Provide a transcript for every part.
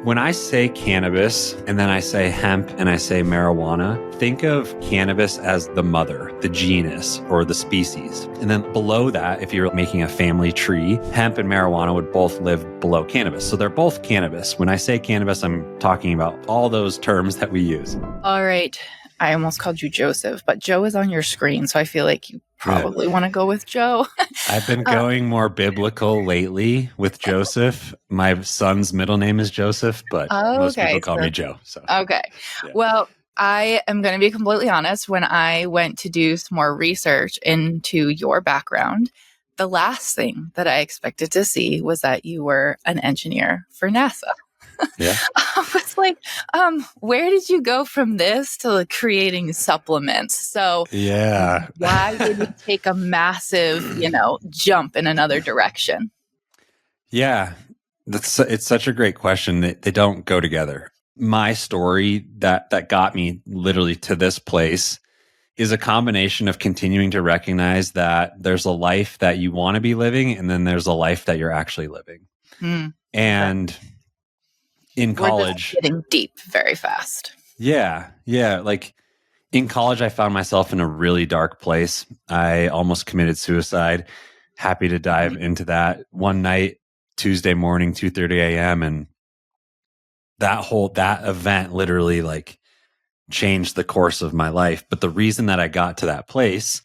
When I say cannabis and then I say hemp and I say marijuana, think of cannabis as the mother, the genus or the species. And then below that, if you're making a family tree, hemp and marijuana would both live below cannabis. So they're both cannabis. When I say cannabis, I'm talking about all those terms that we use. All right. I almost called you Joseph, but Joe is on your screen, so I feel like you probably want to go with Joe. I've been going more biblical lately with Joseph. My son's middle name is Joseph, but most people call me Joe. So. Okay. Yeah. Well, I am going to be completely honest. When I went to do some more research into your background, the last thing that I expected to see was that you were an engineer for NASA. Yeah. I was like, where did you go from this to creating supplements? So yeah, why did you take a massive, jump in another direction? Yeah, it's such a great question. They don't go together. My story that got me literally to this place is a combination of continuing to recognize that there's a life that you want to be living, and then there's a life that you're actually living. And in college, we're just getting deep very fast. Yeah. Like in college, I found myself in a really dark place. I almost committed suicide. Happy to dive into that. One night, Tuesday morning, 2:30 a.m. And that event literally like changed the course of my life. But the reason that I got to that place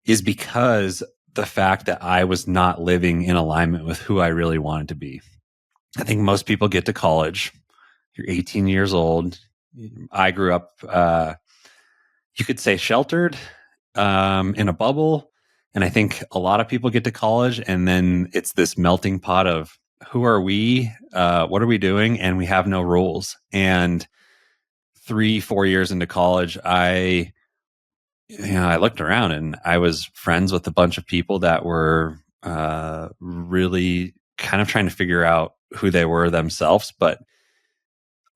is because the fact that I was not living in alignment with who I really wanted to be. I think most people get to college. You're 18 years old. I grew up, you could say sheltered, in a bubble. And I think a lot of people get to college and then it's this melting pot of who are we? What are we doing? And we have no rules. And 3-4 years into college, I looked around and I was friends with a bunch of people that were really kind of trying to figure out who they were themselves, but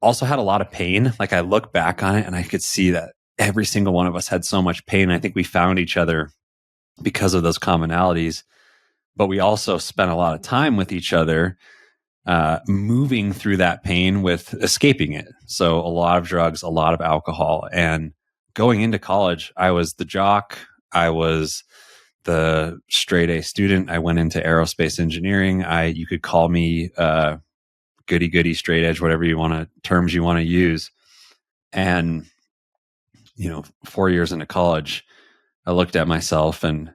also had a lot of pain. Like I look back on it and I could see that every single one of us had so much pain. I think we found each other because of those commonalities, but we also spent a lot of time with each other, moving through that pain with escaping it. So a lot of drugs, a lot of alcohol. And going into college, I was the jock. I was the straight A student. I went into aerospace engineering. You could call me goody, straight edge, whatever terms you want to use. And, 4 years into college, I looked at myself and I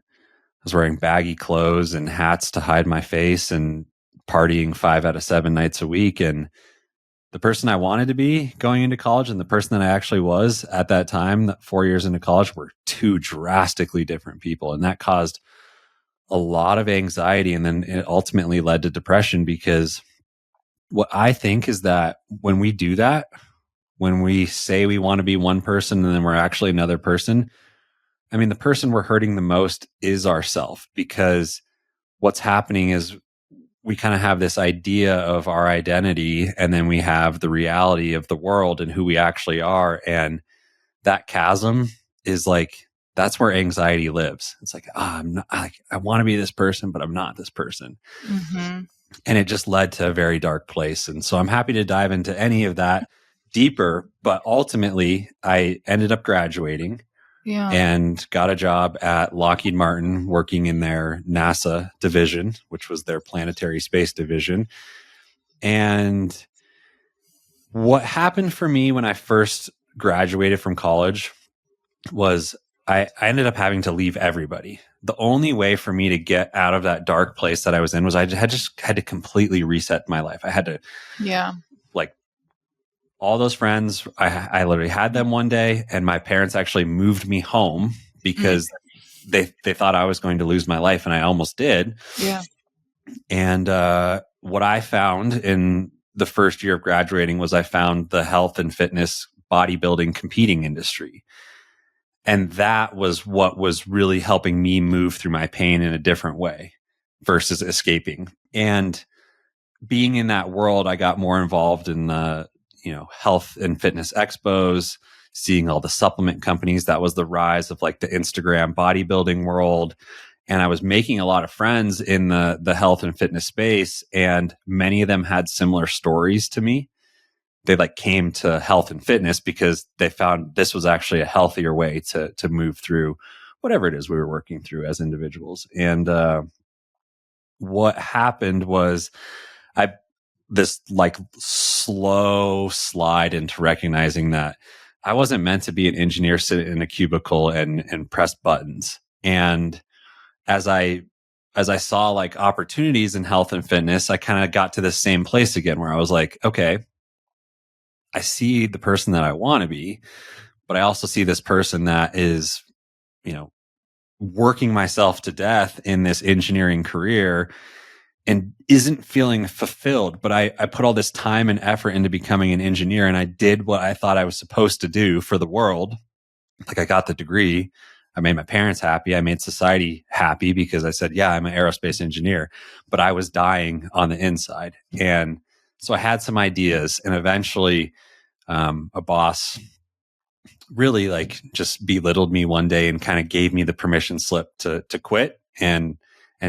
was wearing baggy clothes and hats to hide my face and partying 5 out of 7 nights a week. And the person I wanted to be going into college and the person that I actually was at that time, 4 years into college, were two drastically different people. And that caused a lot of anxiety. And then it ultimately led to depression, because what I think is that when we do that, when we say we want to be one person and then we're actually another person, I mean, the person we're hurting the most is ourself, because what's happening is we kind of have this idea of our identity and then we have the reality of the world and who we actually are. And that chasm is like, that's where anxiety lives. It's like, I'm not, I want to be this person, but I'm not this person. Mm-hmm. And it just led to a very dark place. And so I'm happy to dive into any of that deeper, but ultimately I ended up graduating and got a job at Lockheed Martin working in their NASA division, which was their planetary space division. And what happened for me when I first graduated from college was I ended up having to leave everybody. The only way for me to get out of that dark place that I was in was I just had to completely reset my life. I had to, like, all those friends, I literally had them one day, and my parents actually moved me home because they thought I was going to lose my life, and I almost did. Yeah. And what I found in the first year of graduating was I found the health and fitness bodybuilding competing industry. And that was what was really helping me move through my pain in a different way versus escaping. And being in that world, I got more involved in the, health and fitness expos, seeing all the supplement companies. That was the rise of like the Instagram bodybuilding world. And I was making a lot of friends in the health and fitness space, and many of them had similar stories to me. They like came to health and fitness because they found this was actually a healthier way to move through whatever it is we were working through as individuals. And what happened was I this like slow slide into recognizing that I wasn't meant to be an engineer sitting in a cubicle and press buttons. And as I saw like opportunities in health and fitness, I kind of got to the same place again where I was like, okay, I see the person that I want to be, but I also see this person that is, you know, working myself to death in this engineering career and isn't feeling fulfilled. But I put all this time and effort into becoming an engineer, and I did what I thought I was supposed to do for the world. Like I got the degree. I made my parents happy. I made society happy because I said, yeah, I'm an aerospace engineer, but I was dying on the inside. And so I had some ideas, and eventually a boss really like just belittled me one day and kind of gave me the permission slip to quit and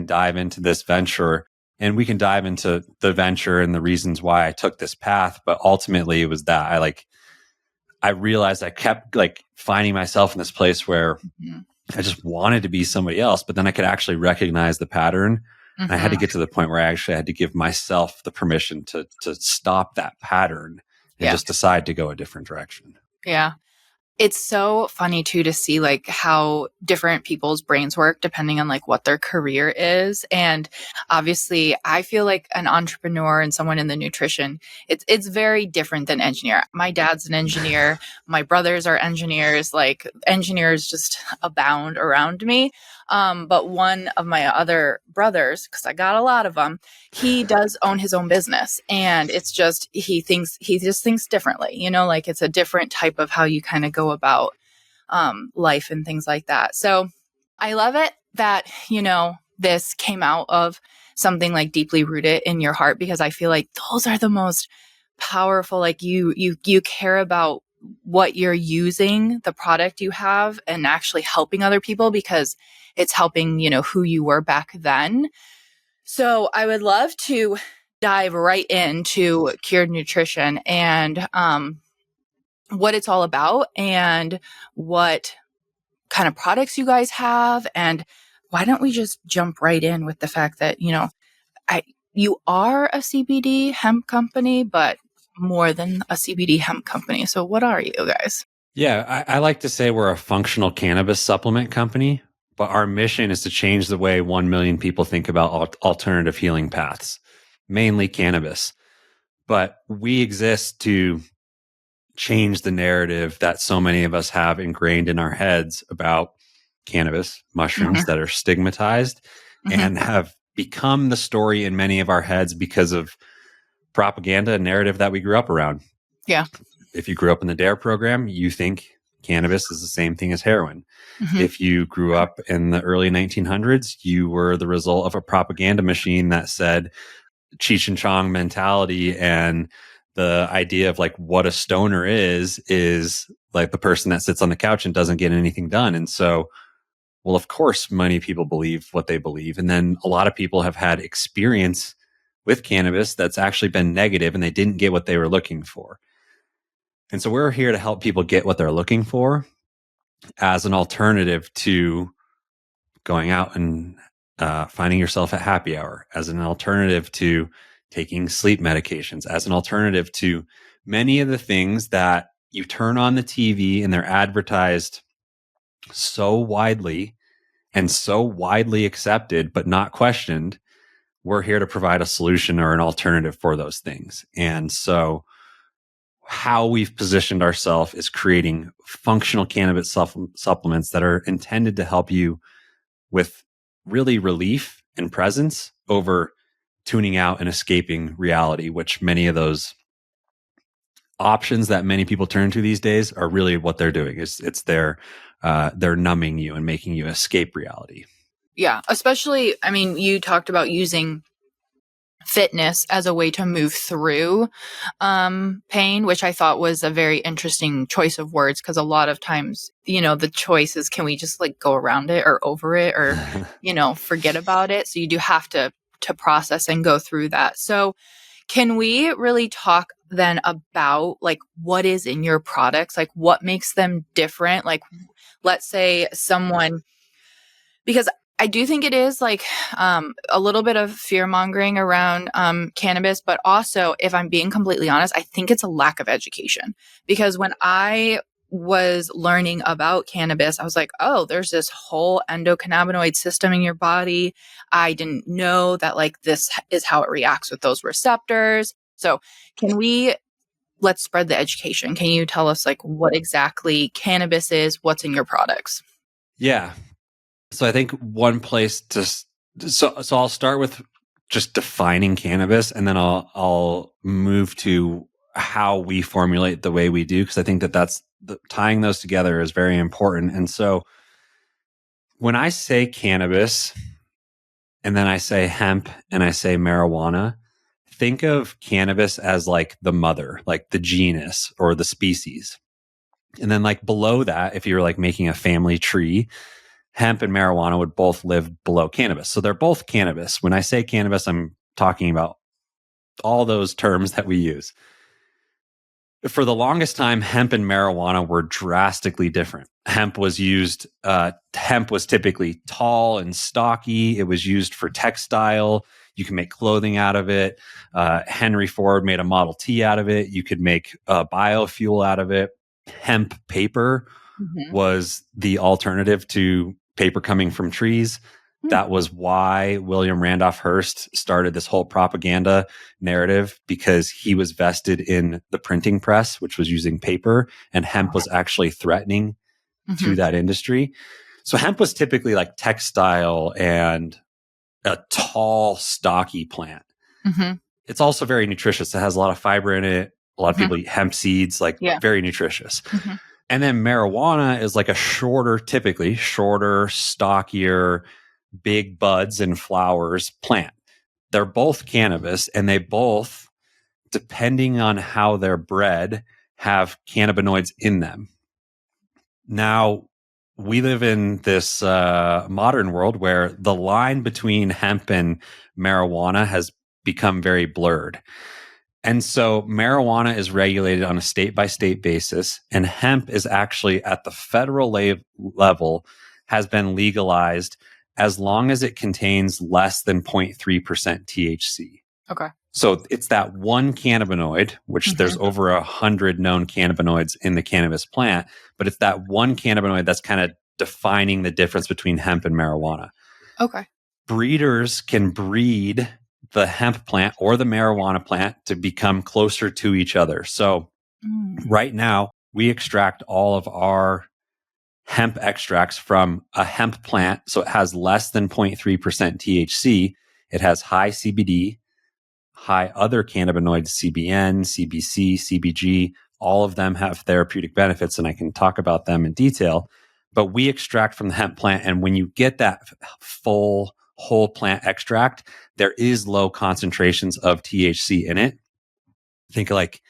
dive into this venture. And we can dive into the venture and the reasons why I took this path, but ultimately it was that I realized I kept like finding myself in this place where I just wanted to be somebody else, but then I could actually recognize the pattern. And I had to get to the point where I actually had to give myself the permission to stop that pattern and just decide to go a different direction. Yeah. It's so funny too to see like how different people's brains work depending on like what their career is. And obviously I feel like an entrepreneur and someone in the nutrition, it's very different than engineer. My dad's an engineer. My brothers are engineers. Like engineers just abound around me. But one of my other brothers, because I got a lot of them, he does own his own business, and it's just he just thinks differently. You know, like it's a different type of how you kind of go about life and things like that. So I love it that this came out of something like deeply rooted in your heart, because I feel like those are the most powerful. Like you care about what you're using, the product you have, and actually helping other people because it's helping, who you were back then. So I would love to dive right into Cured Nutrition and what it's all about and what kind of products you guys have. And why don't we just jump right in with the fact that, you are a CBD hemp company, but more than a CBD hemp company. So what are you guys? Yeah, I like to say we're a functional cannabis supplement company, but our mission is to change the way 1 million people think about alternative healing paths, mainly cannabis. But we exist to change the narrative that so many of us have ingrained in our heads about cannabis, mushrooms that are stigmatized and have become the story in many of our heads because of propaganda and narrative that we grew up around. Yeah. If you grew up in the DARE program, you think cannabis is the same thing as heroin. If you grew up in the early 1900s, you were the result of a propaganda machine that said Cheech and Chong mentality, and the idea of like what a stoner is like the person that sits on the couch and doesn't get anything done. And so, well, of course, many people believe what they believe. And then a lot of people have had experience with cannabis that's actually been negative and they didn't get what they were looking for. And so we're here to help people get what they're looking for as an alternative to going out and finding yourself at happy hour, as an alternative to taking sleep medications, as an alternative to many of the things that you turn on the TV and they're advertised so widely and so widely accepted, but not questioned. We're here to provide a solution or an alternative for those things. And so how we've positioned ourselves is creating functional cannabis supplements that are intended to help you with really relief and presence over tuning out and escaping reality, which many of those options that many people turn to these days are really what they're doing. It's they're numbing you and making you escape reality. Yeah. Especially, I mean, you talked about using fitness as a way to move through pain, which I thought was a very interesting choice of words, because a lot of times, the choice is, can we just like go around it or over it or, forget about it? So you do have to process and go through that. So can we really talk then about like what is in your products? Like what makes them different? Like let's say someone, because I do think it is like a little bit of fear mongering around cannabis, but also, if I'm being completely honest, I think it's a lack of education. Because when I was learning about cannabis, I was like, oh, there's this whole endocannabinoid system in your body. I didn't know that like this is how it reacts with those receptors. So let's spread the education. Can you tell us like what exactly cannabis is, what's in your products? Yeah. So I think one place so I'll start with just defining cannabis, and then I'll move to how we formulate the way we do, because I think that's tying those together is very important. And so when I say cannabis, and then I say hemp, and I say marijuana, think of cannabis as like the mother, like the genus or the species. And then like below that, if you're like making a family tree, hemp and marijuana would both live below cannabis. So they're both cannabis. When I say cannabis, I'm talking about all those terms that we use. For the longest time, hemp and marijuana were drastically different. Hemp was typically tall and stocky. It was used for textile. You can make clothing out of it. Henry Ford made a Model T out of it. You could make biofuel out of it. Hemp paper was the alternative to paper coming from trees. That was why William Randolph Hearst started this whole propaganda narrative, because he was vested in the printing press, which was using paper, and hemp was actually threatening to that industry. So hemp was typically like textile and a tall, stocky plant. It's also very nutritious. It has a lot of fiber in it. A lot of people eat hemp seeds, very nutritious. And then marijuana is like typically shorter, stockier, big buds and flowers plant. They're both cannabis, and they both, depending on how they're bred, have cannabinoids in them. Now, we live in this modern world where the line between hemp and marijuana has become very blurred. And so marijuana is regulated on a state-by-state basis, and hemp is actually at the federal level has been legalized as long as it contains less than 0.3% THC. Okay. So it's that one cannabinoid, which there's over 100 known cannabinoids in the cannabis plant, but it's that one cannabinoid that's kind of defining the difference between hemp and marijuana. Okay. Breeders can breed the hemp plant or the marijuana plant to become closer to each other. So right now, we extract all of our hemp extracts from a hemp plant. So it has less than 0.3% THC. It has high CBD, high other cannabinoids, CBN, CBC, CBG. All of them have therapeutic benefits, and I can talk about them in detail. But we extract from the hemp plant, and when you get that full whole plant extract, there is low concentrations of THC in it. Think like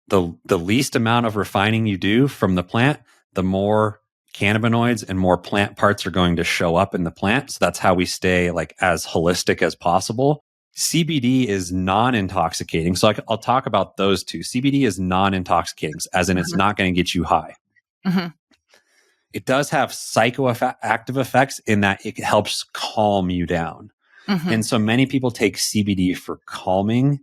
the least amount of refining you do from the plant, the more cannabinoids and more plant parts are going to show up in the plant. So that's how we stay like as holistic as possible. CBD is non-intoxicating. So I'll talk about those two. CBD is non-intoxicating, as in it's not going to get you high. It does have psychoactive effects in that it helps calm you down. And so many people take CBD for calming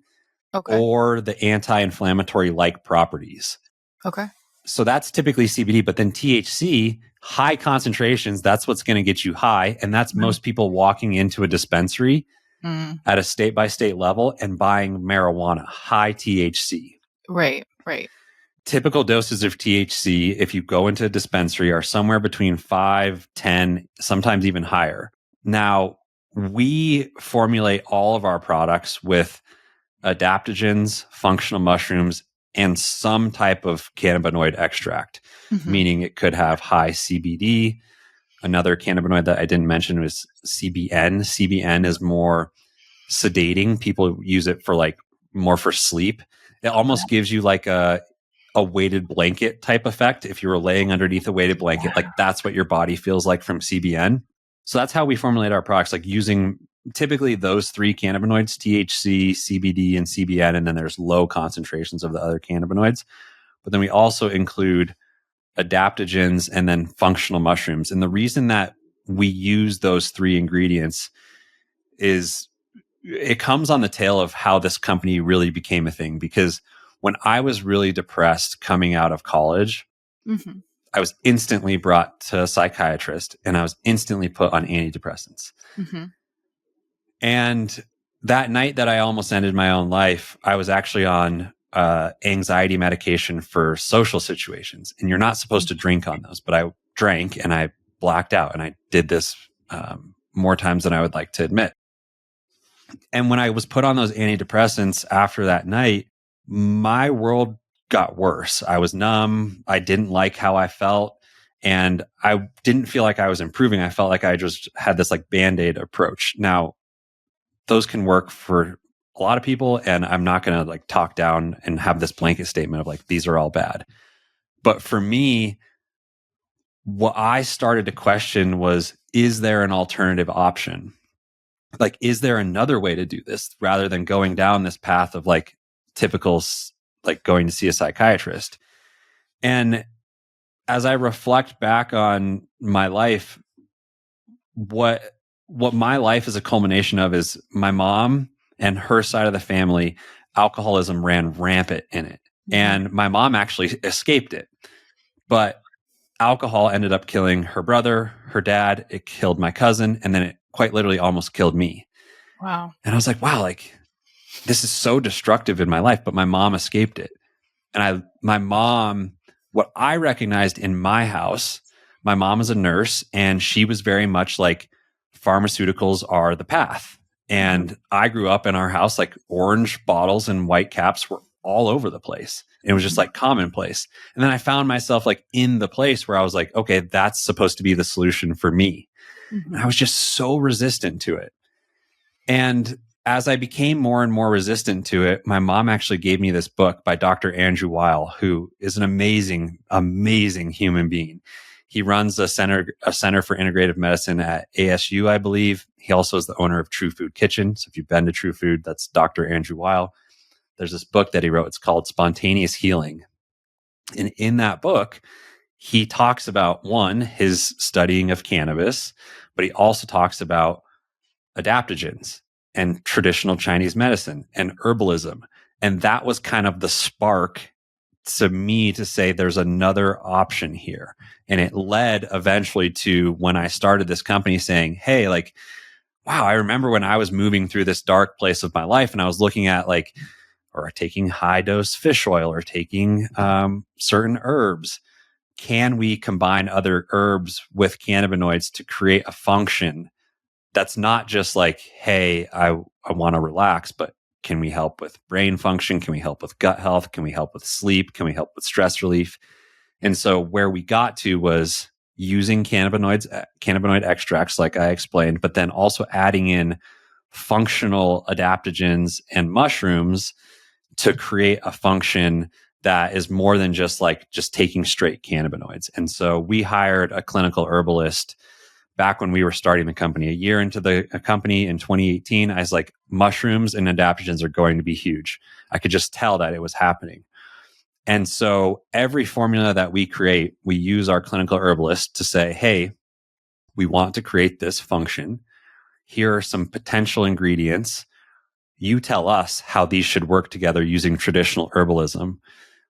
or the anti-inflammatory like properties. Okay. So that's typically CBD, but then THC, high concentrations, that's what's going to get you high. And that's most people walking into a dispensary at a state-by-state level and buying marijuana, high THC. Right, right. Typical doses of THC, if you go into a dispensary, are somewhere between 5, 10, sometimes even higher. Now, we formulate all of our products with adaptogens, functional mushrooms, and some type of cannabinoid extract, meaning it could have high CBD. Another cannabinoid that I didn't mention was CBN. CBN is more sedating. People use it for like more for sleep. It almost gives you like a weighted blanket type effect. If you were laying underneath a weighted blanket, like that's what your body feels like from CBN. So that's how we formulate our products, like using typically those three cannabinoids, THC, CBD, and CBN. And then there's low concentrations of the other cannabinoids. But then we also include adaptogens and then functional mushrooms. And the reason that we use those three ingredients is it comes on the tail of how this company really became a thing. Because when I was really depressed coming out of college, Mm-hmm. I was instantly brought to a psychiatrist and I was instantly put on antidepressants. Mm-hmm. And that night that I almost ended my own life, I was actually on anxiety medication for social situations. And you're not supposed to drink on those, but I drank and I blacked out. And I did this more times than I would like to admit. And when I was put on those antidepressants after that night, my world got worse. I was numb. I didn't like how I felt. And I didn't feel like I was improving. I felt like I just had this like Band-Aid approach. Now, those can work for a lot of people. And I'm not going to like talk down and have this blanket statement of like, these are all bad. But for me, what I started to question was, is there an alternative option? Like, is there another way to do this rather than going down this path of like typical, like going to see a psychiatrist? And as I reflect back on my life, what my life is a culmination of is my mom and her side of the family, alcoholism ran rampant in it. And my mom actually escaped it. But alcohol ended up killing her brother, her dad, it killed my cousin, and then it quite literally almost killed me. Wow. And I was like, wow, like this is so destructive in my life, but my mom escaped it. And my mom, what I recognized in my house, my mom is a nurse and she was very much like pharmaceuticals are the path. And I grew up in our house, like orange bottles and white caps were all over the place. It was just like commonplace. And then I found myself like in the place where I was like, okay, that's supposed to be the solution for me. And I was just so resistant to it. And as I became more and more resistant to it, my mom actually gave me this book by Dr. Andrew Weil, who is an amazing, amazing human being. He runs a center for integrative medicine at ASU, I believe. He also is the owner of True Food Kitchen. So if you've been to True Food, that's Dr. Andrew Weil. There's this book that he wrote. It's called Spontaneous Healing. And in that book, he talks about, one, his studying of cannabis, but he also talks about adaptogens and traditional Chinese medicine and herbalism. And that was kind of the spark to me to say there's another option here. And it led eventually to when I started this company saying, hey, like, wow, I remember when I was moving through this dark place of my life and I was looking at like, or taking high dose fish oil or taking certain herbs. Can we combine other herbs with cannabinoids to create a function that's not just like, hey, I want to relax, but can we help with brain function? Can we help with gut health? Can we help with sleep? Can we help with stress relief? And so where we got to was using cannabinoid extracts, like I explained, but then also adding in functional adaptogens and mushrooms to create a function that is more than just taking straight cannabinoids. And so we hired a clinical herbalist back when we were starting the company. A year into the company in 2018, I was like, mushrooms and adaptogens are going to be huge. I could just tell that it was happening. And so every formula that we create, we use our clinical herbalist to say, hey, we want to create this function. Here are some potential ingredients. You tell us how these should work together using traditional herbalism.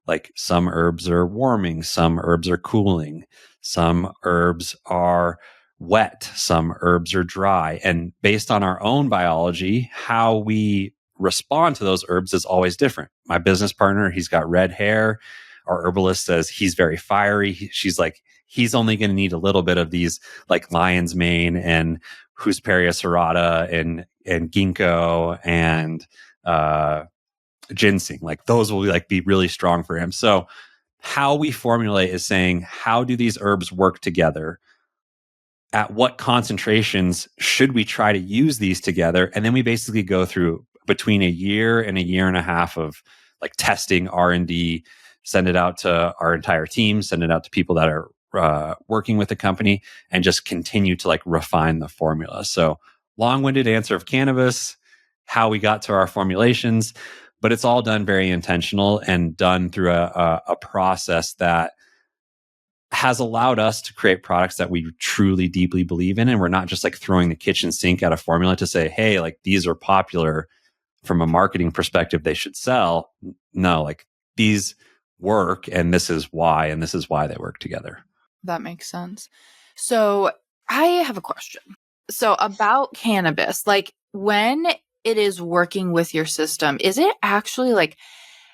Like some herbs are warming, some herbs are cooling, some herbs are wet, some herbs are dry. And based on our own biology, how we respond to those herbs is always different. My business partner, he's got red hair. Our herbalist says he's very fiery. She's like, he's only going to need a little bit of these like lion's mane and Husperia serrata and ginkgo and ginseng. Like those will be really strong for him. So how we formulate is saying, how do these herbs work together at what concentrations should we try to use these together? And then we basically go through between a year and a year and a half of like testing, R&D, send it out to our entire team, send it out to people that are working with the company, and just continue to like refine the formula. So long-winded answer of cannabis, how we got to our formulations, but it's all done very intentional and done through a process that has allowed us to create products that we truly deeply believe in. And we're not just like throwing the kitchen sink at a formula to say, hey, like these are popular from a marketing perspective, they should sell. No, like these work and this is why they work together. That makes sense. So I have a question. So about cannabis, like when it is working with your system, is it actually like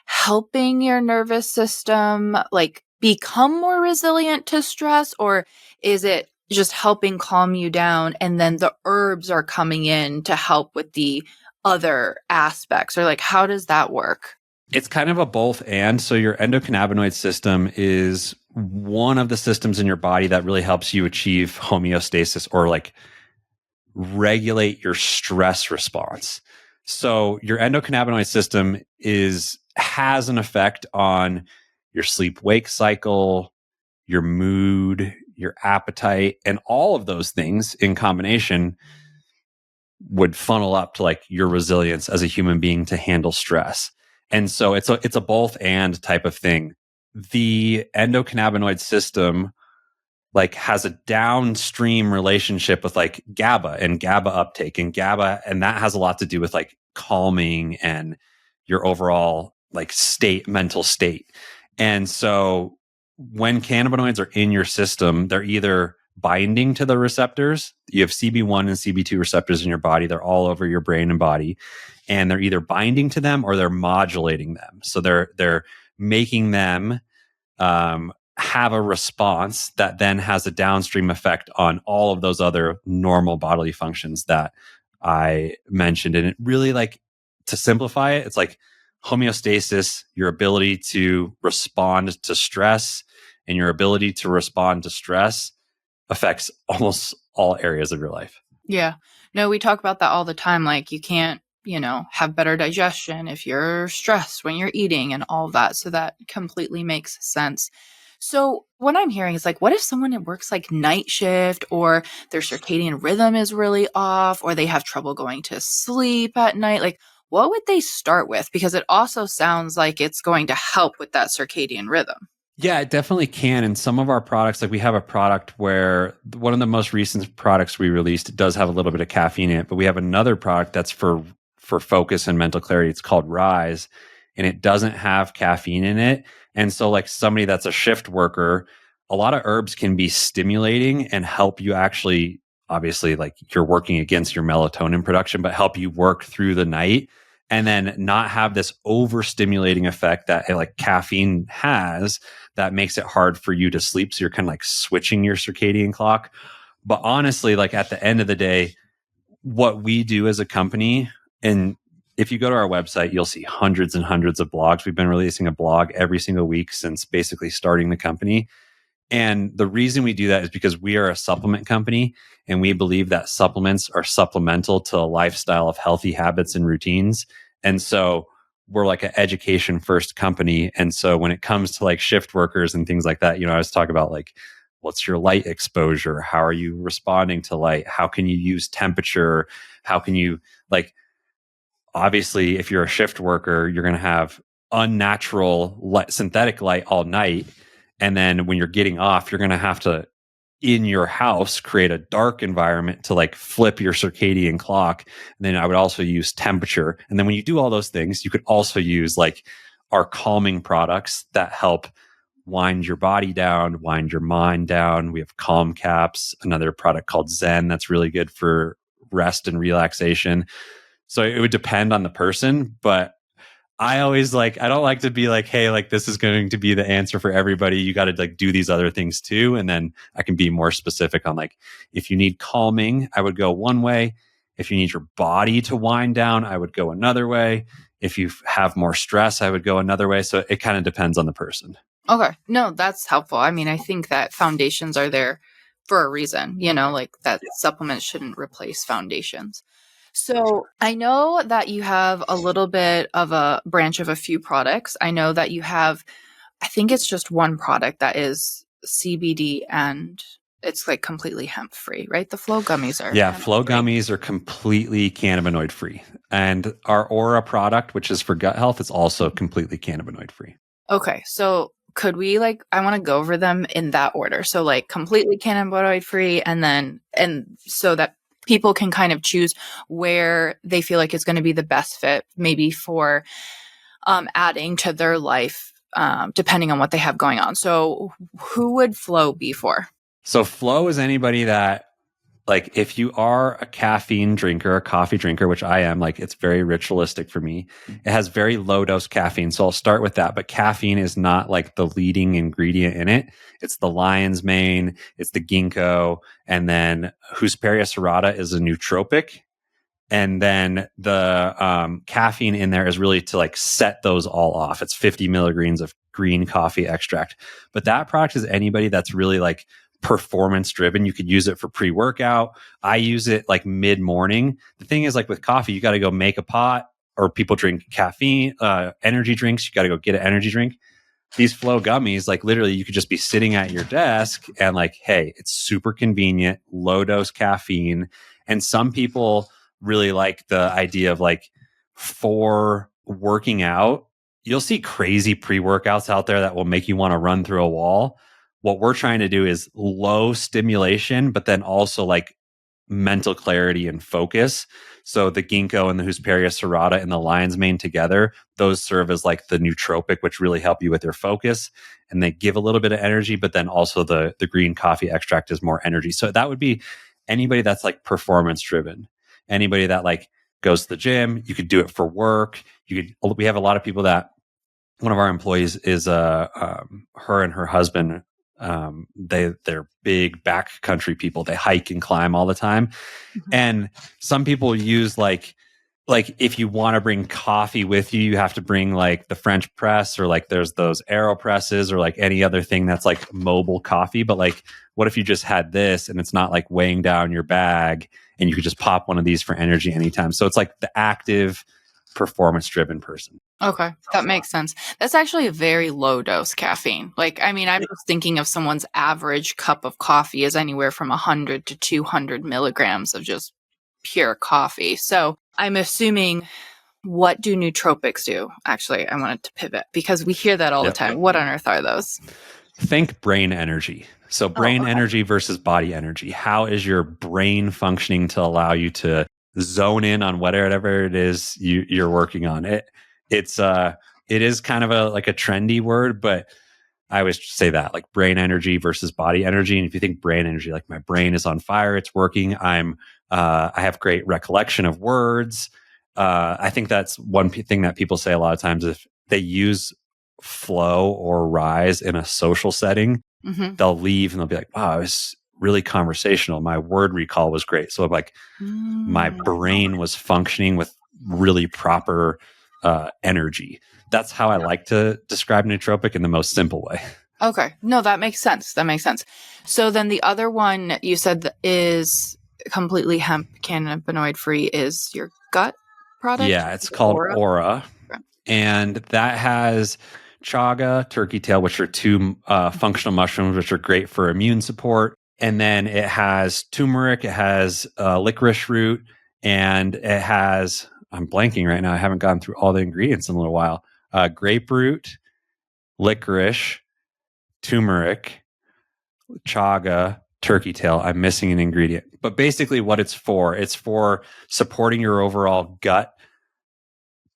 helping your nervous system like become more resilient to stress, or is it just helping calm you down and then the herbs are coming in to help with the other aspects, or like how does that work? It's kind of a both and. So your endocannabinoid system is one of the systems in your body that really helps you achieve homeostasis or like regulate your stress response. So your endocannabinoid system has an effect on your sleep wake cycle, your mood, your appetite, and all of those things in combination would funnel up to like your resilience as a human being to handle stress. And so it's a both and type of thing. The endocannabinoid system like has a downstream relationship with like GABA and GABA uptake and GABA. And that has a lot to do with like calming and your overall like mental state. And so when cannabinoids are in your system, they're either binding to the receptors. You have CB1 and CB2 receptors in your body. They're all over your brain and body. And they're either binding to them or they're modulating them. So they're making them have a response that then has a downstream effect on all of those other normal bodily functions that I mentioned. And it really, like, to simplify it, it's like homeostasis, your ability to respond to stress, and your ability to respond to stress affects almost all areas of your life. Yeah. No, we talk about that all the time. Like you can't, have better digestion if you're stressed when you're eating and all of that. So that completely makes sense. So what I'm hearing is like, what if someone works like night shift, or their circadian rhythm is really off, or they have trouble going to sleep at night? Like, what would they start with? Because it also sounds like it's going to help with that circadian rhythm. Yeah, it definitely can. And some of our products, like we have a product where one of the most recent products we released, it does have a little bit of caffeine in it, but we have another product that's for focus and mental clarity. It's called Rise, and it doesn't have caffeine in it. And so like somebody that's a shift worker, a lot of herbs can be stimulating and help you actually, obviously, like you're working against your melatonin production, but help you work through the night and then not have this overstimulating effect that like caffeine has that makes it hard for you to sleep. So you're kind of like switching your circadian clock. But honestly, like at the end of the day, what we do as a company, and if you go to our website, you'll see hundreds and hundreds of blogs. We've been releasing a blog every single week since basically starting the company. And the reason we do that is because we are a supplement company, and we believe that supplements are supplemental to a lifestyle of healthy habits and routines. And so we're like an education first company. And so when it comes to like shift workers and things like that, I was talking about like, what's your light exposure? How are you responding to light? How can you use temperature? How can you like, obviously, if you're a shift worker, you're going to have unnatural synthetic light all night. And then when you're getting off, you're going to have to, in your house, create a dark environment to like flip your circadian clock. And then I would also use temperature. And then when you do all those things, you could also use like our calming products that help wind your body down, wind your mind down. We have Calm Caps, another product called Zen that's really good for rest and relaxation. So it would depend on the person, but I always I don't like to be like, hey, like this is going to be the answer for everybody. You got to like do these other things too. And then I can be more specific on like, if you need calming, I would go one way. If you need your body to wind down, I would go another way. If you have more stress, I would go another way. So it kind of depends on the person. Okay. No, that's helpful. I mean, I think that foundations are there for a reason, like that supplements shouldn't replace foundations. So I know that you have a little bit of a branch of a few products. I know that you have, I think it's just one product that is CBD and it's like completely hemp free, right? The Flow gummies are. Yeah, Flow gummies are completely cannabinoid free. And our Aura product, which is for gut health, is also completely cannabinoid free. Okay. So could we I want to go over them in that order. So completely cannabinoid free and so that people can kind of choose where they feel like it's going to be the best fit, maybe for adding to their life, depending on what they have going on. So who would Flow be for? So Flow is anybody that, like, if you are a caffeine drinker, a coffee drinker, which I am, it's very ritualistic for me. It has very low dose caffeine. So I'll start with that. But caffeine is not like the leading ingredient in it. It's the lion's mane, it's the ginkgo, and then Hesperia serrata is a nootropic. And then the caffeine in there is really to set those all off. It's 50 milligrams of green coffee extract. But that product is anybody that's really performance driven. You could use it for pre-workout. I use it mid-morning. The thing is, with coffee, you got to go make a pot, or people drink caffeine, energy drinks. You got to go get an energy drink. These Flow gummies, literally you could just be sitting at your desk and hey, it's super convenient, low dose caffeine. And some people really like the idea of for working out. You'll see crazy pre-workouts out there that will make you want to run through a wall. What we're trying to do is low stimulation, but then also mental clarity and focus. So the ginkgo and the Hesperia serrata and the lion's mane together, those serve as the nootropic, which really help you with your focus. And they give a little bit of energy, but then also the green coffee extract is more energy. So that would be anybody that's performance driven. Anybody that goes to the gym. You could do it for work. We have a lot of people that, one of our employees is her and her husband. They're big backcountry people. They hike and climb all the time. Mm-hmm. And some people use if you want to bring coffee with you, you have to bring the French press, or there's those AeroPresses, or any other thing that's mobile coffee. But what if you just had this and it's not weighing down your bag, and you could just pop one of these for energy anytime? So it's the active, performance driven person. Okay, that makes sense. That's actually a very low dose caffeine. I'm just thinking of someone's average cup of coffee is anywhere from 100 to 200 milligrams of just pure coffee. So I'm assuming, what do nootropics do? Actually, I wanted to pivot because we hear that all the time. What on earth are those? Think brain energy. So brain energy versus body energy. How is your brain functioning to allow you to zone in on whatever it is you're working on? It is kind of a trendy word, but I always say that brain energy versus body energy. And if you think brain energy, my brain is on fire, it's working. I have great recollection of words. I think that's one thing that people say a lot of times. If they use Flow or Rise in a social setting, mm-hmm. they'll leave and they'll be like, wow, it was really conversational. My word recall was great. So my brain was functioning with really proper energy. That's how I like to describe nootropic in the most simple way. Okay. No, that makes sense. So then the other one you said that is completely hemp cannabinoid free is your gut product? Yeah, it's called Aura. And that has chaga, turkey tail, which are two functional mushrooms, which are great for immune support. And then it has turmeric, it has licorice root, and it has, I'm blanking right now, I haven't gone through all the ingredients in a little while. Grapefruit, licorice, turmeric, chaga, turkey tail. I'm missing an ingredient. But basically what it's for supporting your overall gut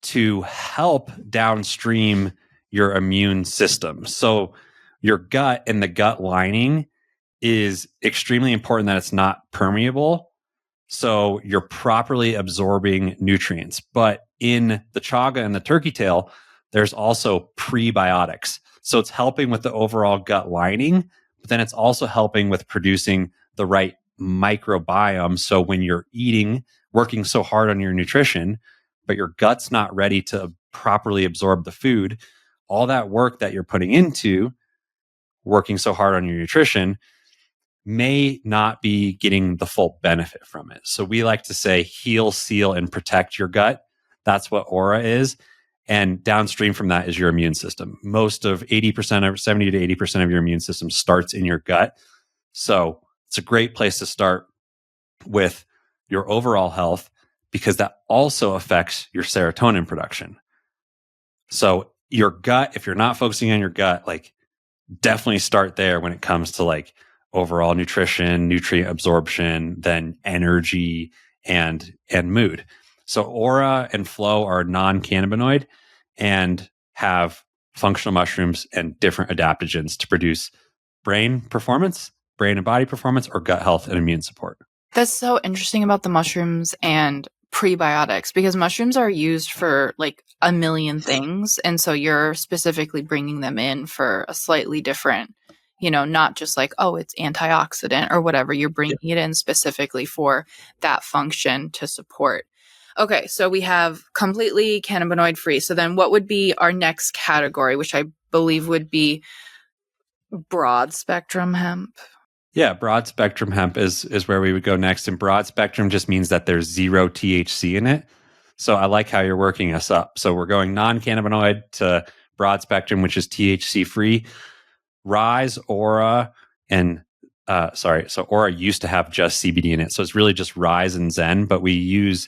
to help downstream your immune system. So your gut and the gut lining is extremely important that it's not permeable. So you're properly absorbing nutrients. But in the chaga and the turkey tail, there's also prebiotics. So it's helping with the overall gut lining, but then it's also helping with producing the right microbiome. So when you're working so hard on your nutrition, but your gut's not ready to properly absorb the food, all that work that you're putting into working so hard on your nutrition may not be getting the full benefit from it. So we like to say heal, seal, and protect your gut. That's what aura is. And downstream from that is your immune system. Most of 80% of 70 to 80% of your immune system starts in your gut. So it's a great place to start with your overall health, because that also affects your serotonin production. So your gut, if you're not focusing on your gut, like definitely start there when it comes to like overall nutrition, nutrient absorption, then energy and mood. So aura and flow are non-cannabinoid and have functional mushrooms and different adaptogens to produce brain performance, brain and body performance, or gut health and immune support. That's so interesting about the mushrooms and prebiotics, because mushrooms are used for like a million things. And so you're specifically bringing them in for a slightly different, not just like, oh, it's antioxidant or whatever. You're bringing it in specifically for that function to support. Okay, so we have completely cannabinoid free. So then what would be our next category, which I believe would be broad spectrum hemp? Yeah, broad spectrum hemp is where we would go next. And broad spectrum just means that there's zero THC in it. So I like how you're working us up. So we're going non-cannabinoid to broad spectrum, which is THC free. Rise, Aura, and so Aura used to have just CBD in it. So it's really just Rise and Zen, but we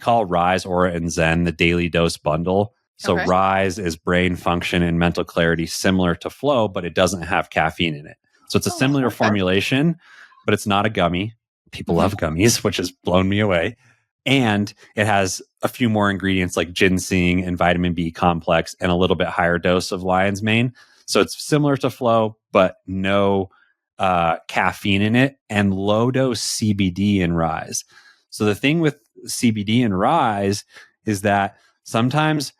call Rise, Aura, and Zen the daily dose bundle. So Okay. Rise is brain function and mental clarity, similar to Flow, but it doesn't have caffeine in it. So it's a similar formulation, but it's not a gummy. People love gummies, which has blown me away. And it has a few more ingredients like ginseng and vitamin B complex and a little bit higher dose of lion's mane. So it's similar to Flow, but no caffeine in it, and low dose CBD in Rise. So the thing with CBD and Rise is that sometimes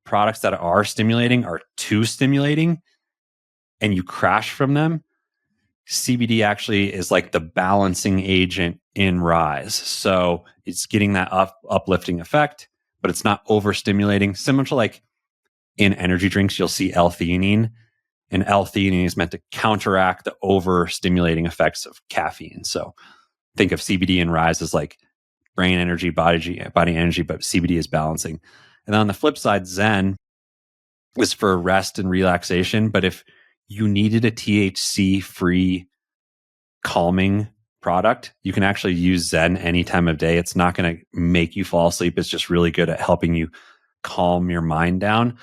products that are stimulating are too stimulating and you crash from them. CBD actually is like the balancing agent in Rise. So it's getting that uplifting effect, but it's not overstimulating. Similar to like in energy drinks, you'll see L-theanine, and L-theanine is meant to counteract the overstimulating effects of caffeine. So think of CBD and Rise as like brain energy, body energy, but CBD is balancing. And on the flip side, Zen is for rest and relaxation. But if you needed a THC-free calming product, you can actually use Zen any time of day. It's not going to make you fall asleep. It's just really good at helping you calm your mind down.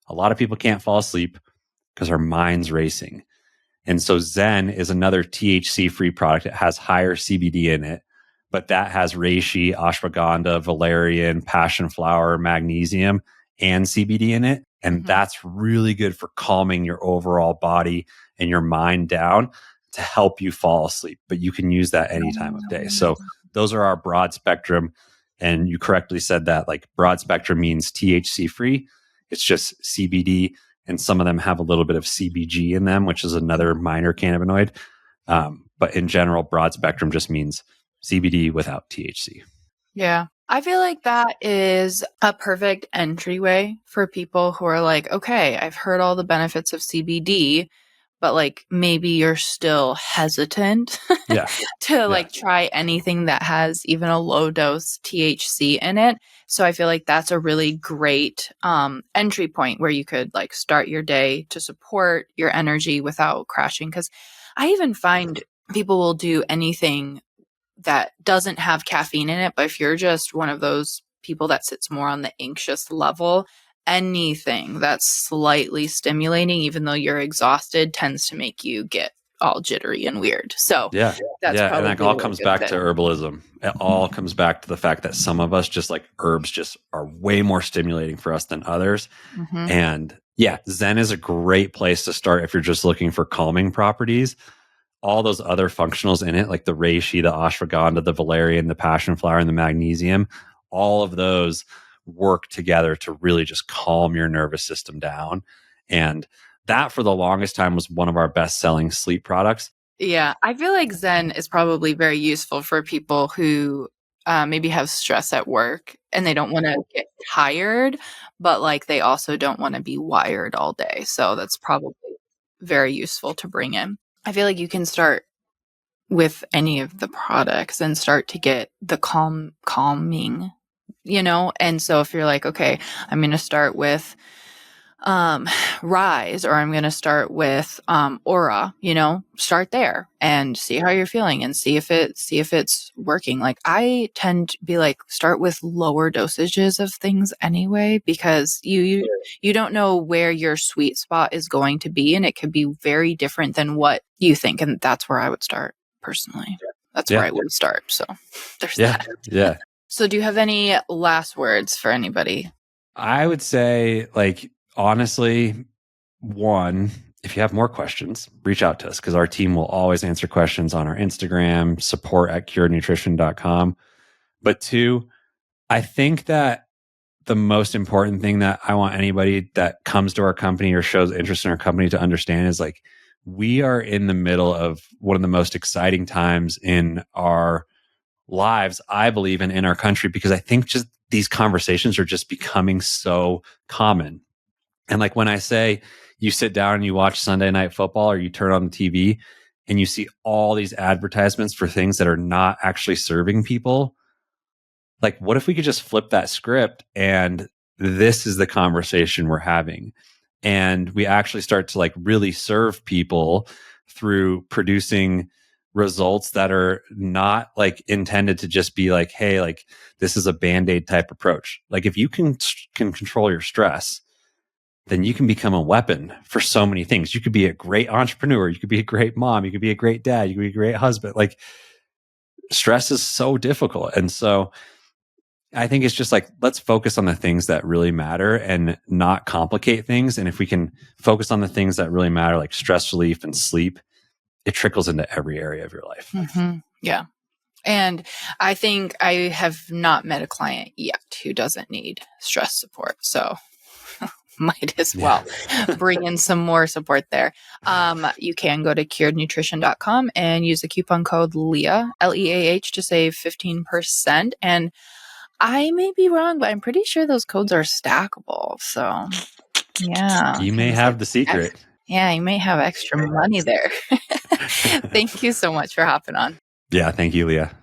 A lot of people can't fall asleep because our mind's racing. And so Zen is another THC-free product. It has higher CBD in it, but that has reishi, ashwagandha, valerian, passion flower, magnesium, and CBD in it. And that's really good for calming your overall body and your mind down to help you fall asleep. But you can use that any time of day. So those are our broad spectrum. And you correctly said that, like, broad spectrum means THC free. It's just CBD, and some of them have a little bit of CBG in them, which is another minor cannabinoid. But in general, broad spectrum just means CBD without THC. Yeah. I feel like that is a perfect entryway for people who are like, okay, I've heard all the benefits of CBD, but like maybe you're still hesitant to like try anything that has even a low dose THC in it. So I feel like that's a really great entry point where you could like start your day to support your energy without crashing. Because I even find people will do anything that doesn't have caffeine in it, but if you're just one of those people that sits more on the anxious level, anything that's slightly stimulating, even though you're exhausted, tends to make you get all jittery and weird. So that's and that all comes back to herbalism. It all comes back to the fact that some of us, just like herbs, just are way more stimulating for us than others. And Zen is a great place to start if you're just looking for calming properties. All those other functionals in it, like the reishi, the ashwagandha, the valerian, the passion flower, and the magnesium, all of those work together to really just calm your nervous system down. And that, for the longest time, was one of our best selling sleep products. Yeah, I feel like Zen is probably very useful for people who maybe have stress at work and they don't want to get tired, but like they also don't want to be wired all day. So that's probably very useful to bring in. I feel like you can start with any of the products and start to get the calming, and so if you're like, okay, I'm going to start with rise, or I'm going to start with aura, start there and see how you're feeling and see if it's working. Like, I tend to be like, start with lower dosages of things anyway, because you don't know where your sweet spot is going to be, and it could be very different than what you think. And that's where I would start personally. That's where I would start. So there's that. Yeah. So do you have any last words for anybody? I would say, like, honestly, one, if you have more questions, reach out to us, because our team will always answer questions on our Instagram, support@curednutrition.com. But two, I think that the most important thing that I want anybody that comes to our company or shows interest in our company to understand is, like, we are in the middle of one of the most exciting times in our lives, I believe, in our country, because I think just these conversations are just becoming so common. And like, when I say you sit down and you watch Sunday Night Football, or you turn on the TV and you see all these advertisements for things that are not actually serving people, like, what if we could just flip that script and this is the conversation we're having? And we actually start to, like, really serve people through producing results that are not, like, intended to just be like, hey, like, this is a band-aid type approach. Like, if you can control your stress, then you can become a weapon for so many things. You could be a great entrepreneur. You could be a great mom. You could be a great dad. You could be a great husband. Like, stress is so difficult. And so I think it's just like, let's focus on the things that really matter and not complicate things. And if we can focus on the things that really matter, like stress relief and sleep, it trickles into every area of your life. Mm-hmm. Yeah. And I think I have not met a client yet who doesn't need stress support. So might as well bring in some more support there. You can go to curednutrition.com and use the coupon code LEAH, LEAH, to save 15%. And I may be wrong, but I'm pretty sure those codes are stackable. So yeah. You may have the secret. Yeah, you may have extra money there. Thank you so much for hopping on. Yeah. Thank you, Leah.